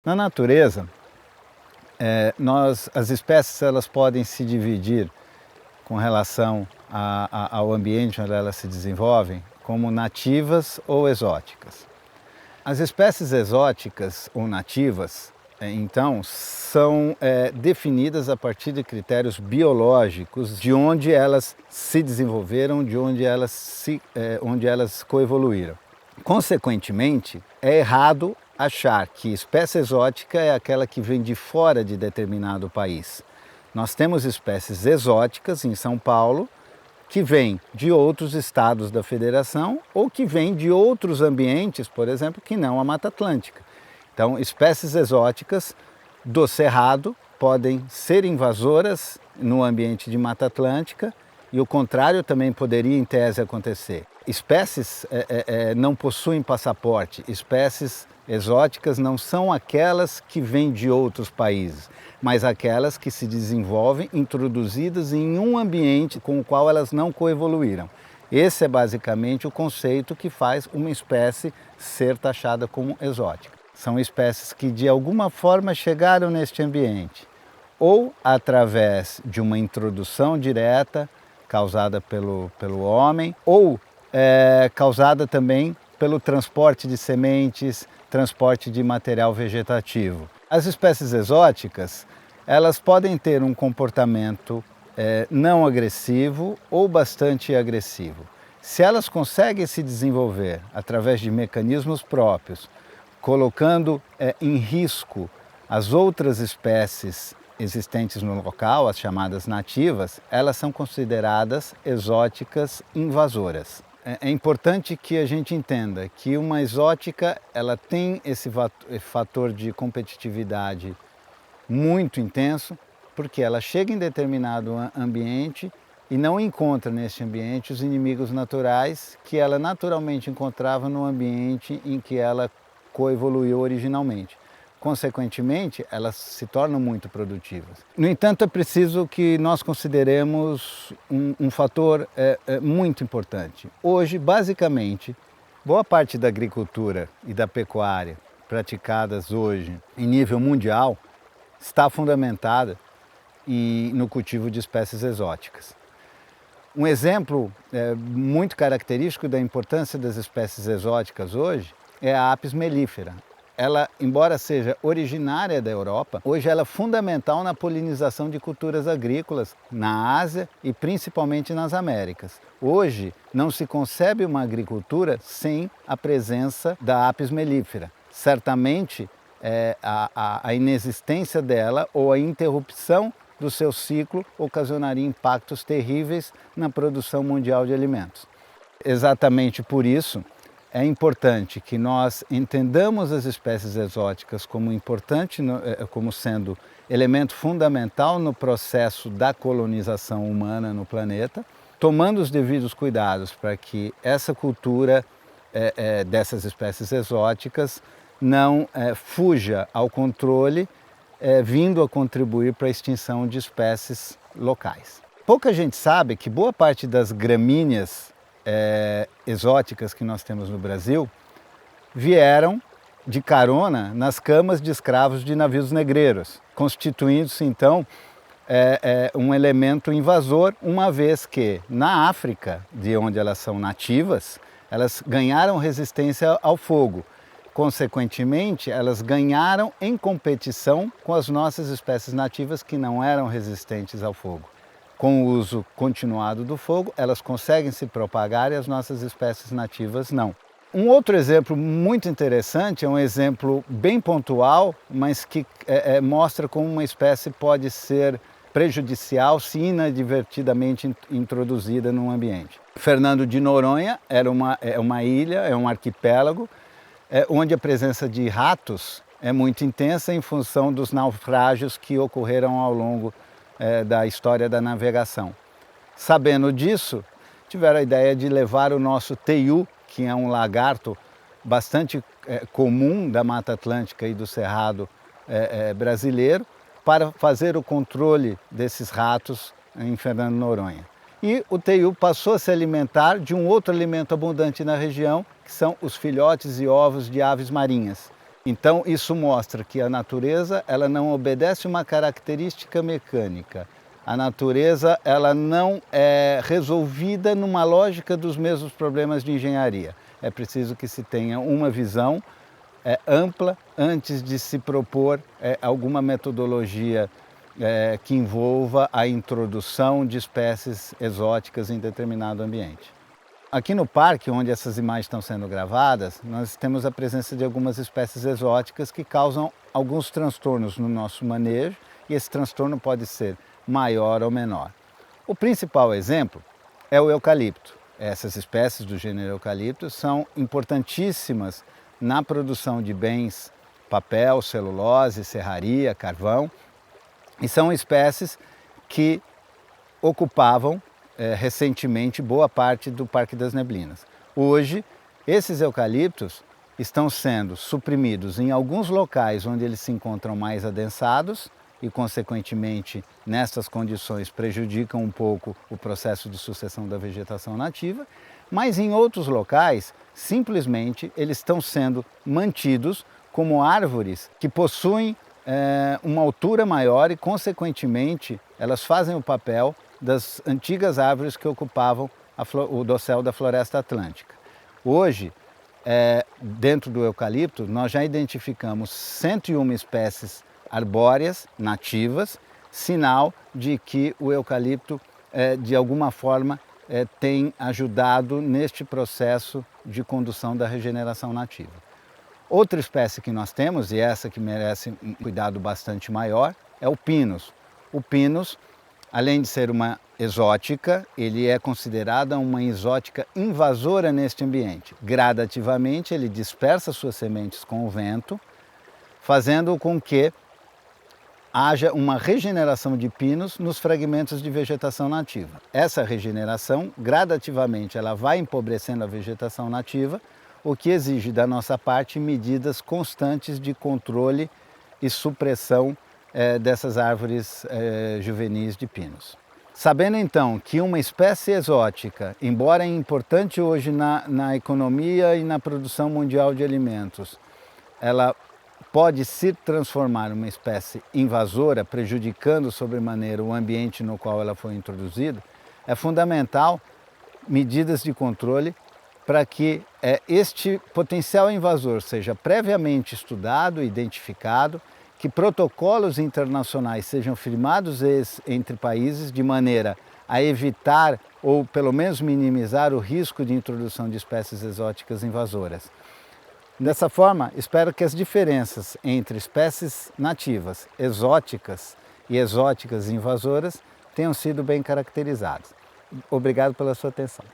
Na natureza, as espécies elas podem se dividir com relação ao ambiente onde elas se desenvolvem como nativas ou exóticas. As espécies exóticas ou nativas, então, são definidas a partir de critérios biológicos de onde elas se desenvolveram, de onde elas coevoluíram. Consequentemente, é errado achar que espécie exótica é aquela que vem de fora de determinado país. Nós temos espécies exóticas em São Paulo que vêm de outros estados da federação ou que vêm de outros ambientes, por exemplo, que não a Mata Atlântica. Então, espécies exóticas do Cerrado podem ser invasoras no ambiente de Mata Atlântica e o contrário também poderia, em tese, acontecer. Espécies não possuem passaporte, espécies exóticas não são aquelas que vêm de outros países, mas aquelas que se desenvolvem introduzidas em um ambiente com o qual elas não coevoluíram. Esse é basicamente o conceito que faz uma espécie ser taxada como exótica. São espécies que de alguma forma chegaram neste ambiente, ou através de uma introdução direta causada pelo homem, ou causada também pelo transporte de sementes, transporte de material vegetativo. As espécies exóticas, elas podem ter um comportamento não agressivo ou bastante agressivo. Se elas conseguem se desenvolver através de mecanismos próprios, colocando em risco as outras espécies existentes no local, as chamadas nativas, elas são consideradas exóticas invasoras. É importante que a gente entenda que uma exótica ela tem esse fator de competitividade muito intenso, porque ela chega em determinado ambiente e não encontra nesse ambiente os inimigos naturais que ela naturalmente encontrava no ambiente em que ela coevoluiu originalmente. Consequentemente, elas se tornam muito produtivas. No entanto, é preciso que nós consideremos um fator muito importante. Hoje, basicamente, boa parte da agricultura e da pecuária praticadas hoje em nível mundial está fundamentada no cultivo de espécies exóticas. Um exemplo muito característico da importância das espécies exóticas hoje é a Apis mellifera. Ela, embora seja originária da Europa, hoje ela é fundamental na polinização de culturas agrícolas na Ásia e principalmente nas Américas. Hoje não se concebe uma agricultura sem a presença da Apis mellifera. Certamente a inexistência dela ou a interrupção do seu ciclo ocasionaria impactos terríveis na produção mundial de alimentos. Exatamente por isso, é importante que nós entendamos as espécies exóticas como sendo elemento fundamental no processo da colonização humana no planeta, tomando os devidos cuidados para que essa cultura dessas espécies exóticas não fuja ao controle, vindo a contribuir para a extinção de espécies locais. Pouca gente sabe que boa parte das gramíneas exóticas que nós temos no Brasil vieram de carona nas camas de escravos de navios negreiros, constituindo-se então um elemento invasor, uma vez que na África, de onde elas são nativas, elas ganharam resistência ao fogo. Consequentemente, elas ganharam em competição com as nossas espécies nativas que não eram resistentes ao fogo. Com o uso continuado do fogo, elas conseguem se propagar e as nossas espécies nativas não. Um outro exemplo muito interessante é um exemplo bem pontual, mas que mostra como uma espécie pode ser prejudicial se inadvertidamente introduzida num ambiente. Fernando de Noronha é uma ilha, é um arquipélago, onde a presença de ratos é muito intensa em função dos naufrágios que ocorreram ao longo da história da navegação. Sabendo disso, tiveram a ideia de levar o nosso teiu, que é um lagarto bastante comum da Mata Atlântica e do Cerrado brasileiro, para fazer o controle desses ratos em Fernando de Noronha. E o teiu passou a se alimentar de um outro alimento abundante na região, que são os filhotes e ovos de aves marinhas. Então isso mostra que a natureza ela não obedece uma característica mecânica. A natureza ela não é resolvida numa lógica dos mesmos problemas de engenharia. É preciso que se tenha uma visão ampla antes de se propor alguma metodologia que envolva a introdução de espécies exóticas em determinado ambiente. Aqui no parque, onde essas imagens estão sendo gravadas, nós temos a presença de algumas espécies exóticas que causam alguns transtornos no nosso manejo, e esse transtorno pode ser maior ou menor. O principal exemplo é o eucalipto. Essas espécies do gênero eucalipto são importantíssimas na produção de bens, papel, celulose, serraria, carvão, e são espécies que ocupavam recentemente boa parte do Parque das Neblinas. Hoje, esses eucaliptos estão sendo suprimidos em alguns locais onde eles se encontram mais adensados e, consequentemente, nestas condições prejudicam um pouco o processo de sucessão da vegetação nativa, mas em outros locais, simplesmente, eles estão sendo mantidos como árvores que possuem uma altura maior e, consequentemente, elas fazem o papel das antigas árvores que ocupavam o dossel da floresta atlântica. Hoje, dentro do eucalipto, nós já identificamos 101 espécies arbóreas nativas, sinal de que o eucalipto, de alguma forma, tem ajudado neste processo de condução da regeneração nativa. Outra espécie que nós temos, e essa que merece um cuidado bastante maior, é o pinus. O pinus, além de ser uma exótica, ele é considerada uma exótica invasora neste ambiente. Gradativamente, ele dispersa suas sementes com o vento, fazendo com que haja uma regeneração de pinos nos fragmentos de vegetação nativa. Essa regeneração, gradativamente, ela vai empobrecendo a vegetação nativa, o que exige da nossa parte medidas constantes de controle e supressão dessas árvores juvenis de pinos. Sabendo então que uma espécie exótica, embora importante hoje na economia e na produção mundial de alimentos, ela pode se transformar em uma espécie invasora, prejudicando sobremaneira o ambiente no qual ela foi introduzida, é fundamental medidas de controle para que este potencial invasor seja previamente estudado, identificado, que protocolos internacionais sejam firmados entre países de maneira a evitar ou pelo menos minimizar o risco de introdução de espécies exóticas invasoras. Dessa forma, espero que as diferenças entre espécies nativas, exóticas e exóticas invasoras tenham sido bem caracterizadas. Obrigado pela sua atenção.